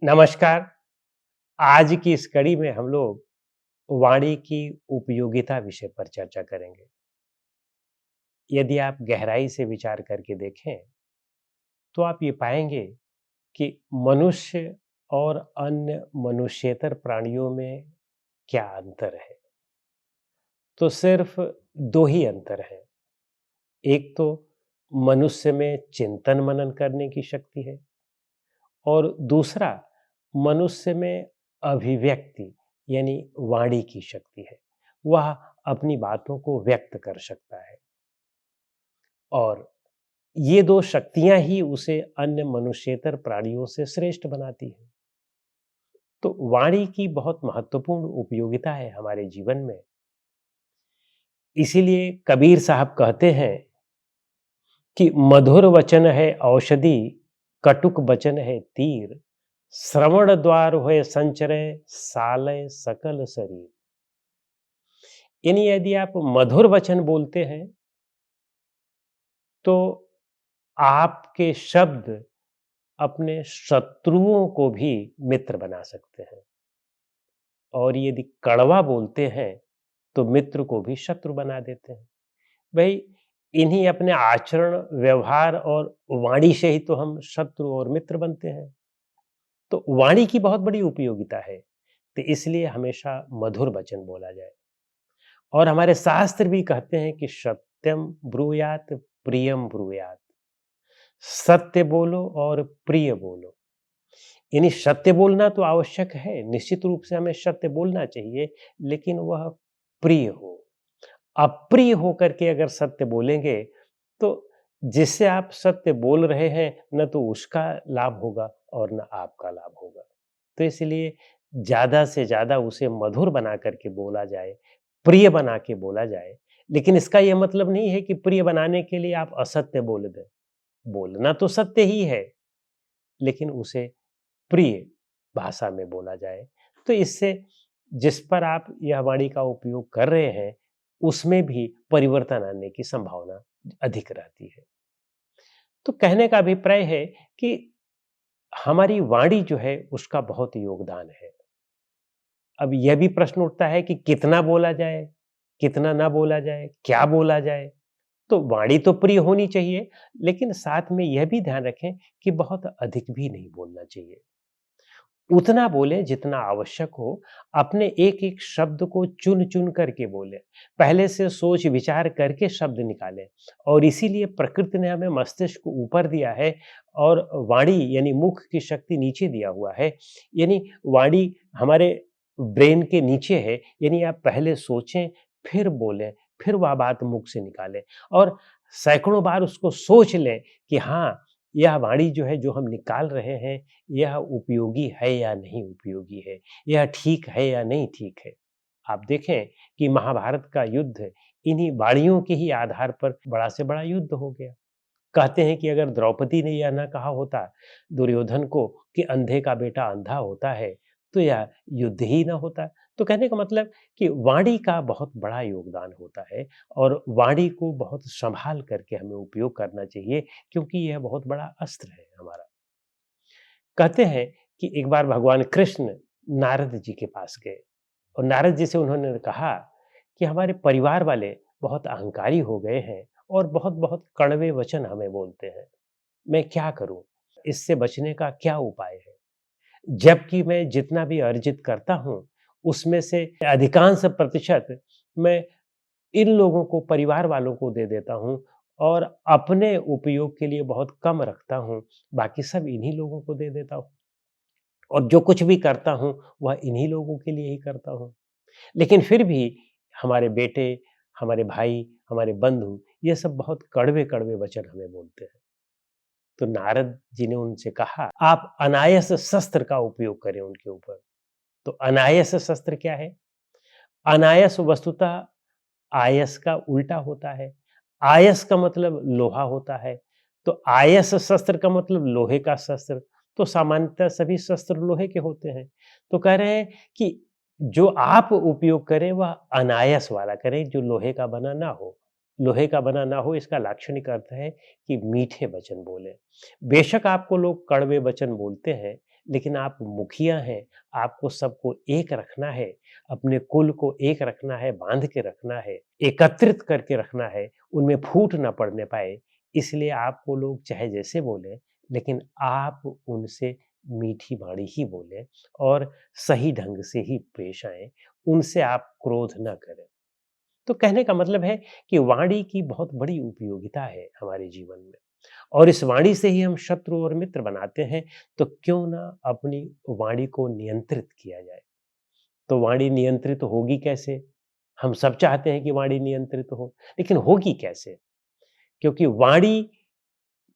नमस्कार। आज की इस कड़ी में हम लोग वाणी की उपयोगिता विषय पर चर्चा करेंगे। यदि आप गहराई से विचार करके देखें, तो आप ये पाएंगे कि मनुष्य और अन्य मनुष्येतर प्राणियों में क्या अंतर है। तो सिर्फ दो ही अंतर है। एक तो मनुष्य में चिंतन मनन करने की शक्ति है और दूसरा मनुष्य में अभिव्यक्ति यानी वाणी की शक्ति है। वह अपनी बातों को व्यक्त कर सकता है और ये दो शक्तियां ही उसे अन्य मनुष्येतर प्राणियों से श्रेष्ठ बनाती है। तो वाणी की बहुत महत्वपूर्ण उपयोगिता है हमारे जीवन में। इसीलिए कबीर साहब कहते हैं कि मधुर वचन है औषधि, कटुक वचन है तीर, श्रवण द्वार होए संचरे, सालय सकल शरीर। यानी यदि आप मधुर वचन बोलते हैं तो आपके शब्द अपने शत्रुओं को भी मित्र बना सकते हैं और यदि कड़वा बोलते हैं तो मित्र को भी शत्रु बना देते हैं। भाई, इन्हीं अपने आचरण, व्यवहार और वाणी से ही तो हम शत्रु और मित्र बनते हैं। तो वाणी की बहुत बड़ी उपयोगिता है। तो इसलिए हमेशा मधुर वचन बोला जाए। और हमारे शास्त्र भी कहते हैं कि सत्यम ब्रूयात, प्रियम ब्रूयात। सत्य बोलो और प्रिय बोलो। यानी सत्य बोलना तो आवश्यक है, निश्चित रूप से हमें सत्य बोलना चाहिए, लेकिन वह प्रिय हो। अप्रिय होकर के अगर सत्य बोलेंगे तो जिससे आप सत्य बोल रहे हैं न तो उसका लाभ होगा और न आपका लाभ होगा। तो इसलिए ज्यादा से ज्यादा उसे मधुर बना करके बोला जाए, प्रिय बना के बोला जाए। लेकिन इसका यह मतलब नहीं है कि प्रिय बनाने के लिए आप असत्य बोल दें। बोलना तो सत्य ही है, लेकिन उसे प्रिय भाषा में बोला जाए। तो इससे जिस पर आप यह वाणी का उपयोग कर रहे हैं, उसमें भी परिवर्तन आने की संभावना अधिक रहती है। तो कहने का अभिप्राय है कि हमारी वाणी जो है उसका बहुत योगदान है। अब यह भी प्रश्न उठता है कि कितना बोला जाए, कितना ना बोला जाए, क्या बोला जाए। तो वाणी तो प्रिय होनी चाहिए, लेकिन साथ में यह भी ध्यान रखें कि बहुत अधिक भी नहीं बोलना चाहिए। उतना बोले जितना आवश्यक हो। अपने एक एक शब्द को चुन चुन करके बोले, पहले से सोच विचार करके शब्द निकालें। और इसीलिए प्रकृति ने हमें मस्तिष्क को ऊपर दिया है और वाणी यानी मुख की शक्ति नीचे दिया हुआ है। यानी वाणी हमारे ब्रेन के नीचे है। यानी आप पहले सोचें, फिर बोलें, फिर वह बात मुख से निकालें और सैकड़ों बार उसको सोच लें कि हाँ, यह वाणी जो है, जो हम निकाल रहे हैं, यह उपयोगी है या नहीं उपयोगी है, यह ठीक है या नहीं ठीक है। आप देखें कि महाभारत का युद्ध इन्हीं वाणियों के ही आधार पर बड़ा से बड़ा युद्ध हो गया। कहते हैं कि अगर द्रौपदी ने यह ना कहा होता दुर्योधन को कि अंधे का बेटा अंधा होता है, तो यह युद्ध ही ना होता। तो कहने का मतलब कि वाणी का बहुत बड़ा योगदान होता है और वाणी को बहुत संभाल करके हमें उपयोग करना चाहिए, क्योंकि यह बहुत बड़ा अस्त्र है हमारा। कहते हैं कि एक बार भगवान कृष्ण नारद जी के पास गए और नारद जी से उन्होंने कहा कि हमारे परिवार वाले बहुत अहंकारी हो गए हैं और बहुत बहुत कड़वे वचन हमें बोलते हैं। मैं क्या करूं? इससे बचने का क्या उपाय है? जबकि मैं जितना भी अर्जित करता हूं, उसमें से अधिकांश प्रतिशत मैं इन लोगों को, परिवार वालों को दे देता हूं और अपने उपयोग के लिए बहुत कम रखता हूं। बाकी सब इन्हीं लोगों को दे देता हूं और जो कुछ भी करता हूं वह इन्हीं लोगों के लिए ही करता हूं। लेकिन फिर भी हमारे बेटे, हमारे भाई, हमारे बंधु, ये सब बहुत कड़वे-कड़वे वचन हमें बोलते हैं। तो नारद जी ने उनसे कहा, आप अनायास शस्त्र का उपयोग करें उनके ऊपर। तो अनायास शस्त्र क्या है? अनायास वस्तुतः आयस का उल्टा होता है। आयस का मतलब लोहा होता है। तो आयस शस्त्र का मतलब लोहे का शस्त्र। तो सामान्यतः सभी शस्त्र लोहे के होते हैं। तो कह रहे हैं कि जो आप उपयोग करें वह अनायास वाला करें, जो लोहे का बना ना हो। लोहे का बना ना हो, इसका लाक्षणिक अर्थ है कि मीठे वचन बोले। बेशक आपको लोग कड़वे वचन बोलते हैं, लेकिन आप मुखिया हैं, आपको सबको एक रखना है, अपने कुल को एक रखना है, बाँध के रखना है, एकत्रित करके रखना है, उनमें फूट ना पड़ने पाए, इसलिए आपको लोग चाहे जैसे बोलें, लेकिन आप उनसे मीठी वाणी ही बोलें और सही ढंग से ही पेश आएँ, उनसे आप क्रोध ना करें। तो कहने का मतलब है कि वाणी की बहुत बड़ी उपयोगिता है हमारे जीवन में और इस वाणी से ही हम शत्रु और मित्र बनाते हैं, तो क्यों ना अपनी वाणी को नियंत्रित किया जाए। तो वाणी नियंत्रित होगी कैसे? हम सब चाहते हैं कि वाणी नियंत्रित हो, लेकिन होगी कैसे? क्योंकि वाणी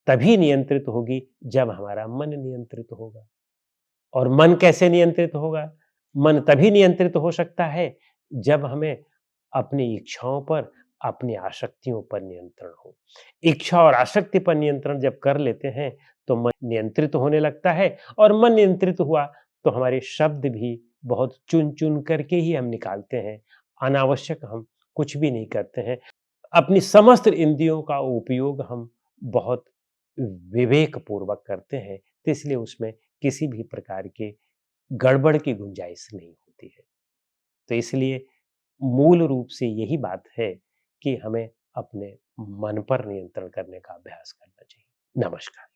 तभी नियंत्रित होगी जब हमारा मन नियंत्रित होगा। और मन कैसे नियंत्रित होगा? मन तभी नियंत्रित हो सकता है जब हमें अपनी इच्छाओं पर, अपनी आसक्तियों पर नियंत्रण हो। इच्छा और आसक्ति पर नियंत्रण जब कर लेते हैं, तो मन नियंत्रित होने लगता है और मन नियंत्रित हुआ, तो हमारे शब्द भी बहुत चुन-चुन करके ही हम निकालते हैं। अनावश्यक हम कुछ भी नहीं करते हैं। अपनी समस्त इंद्रियों का उपयोग हम बहुत विवेकपूर्वक करते हैं, तो इसलिए उसमें किसी भी प्रकार के गड़बड़ की गुंजाइश नहीं होती है। तो इसलिए मूल रूप से यही बात है कि हमें अपने मन पर नियंत्रण करने का अभ्यास करना चाहिए। नमस्कार।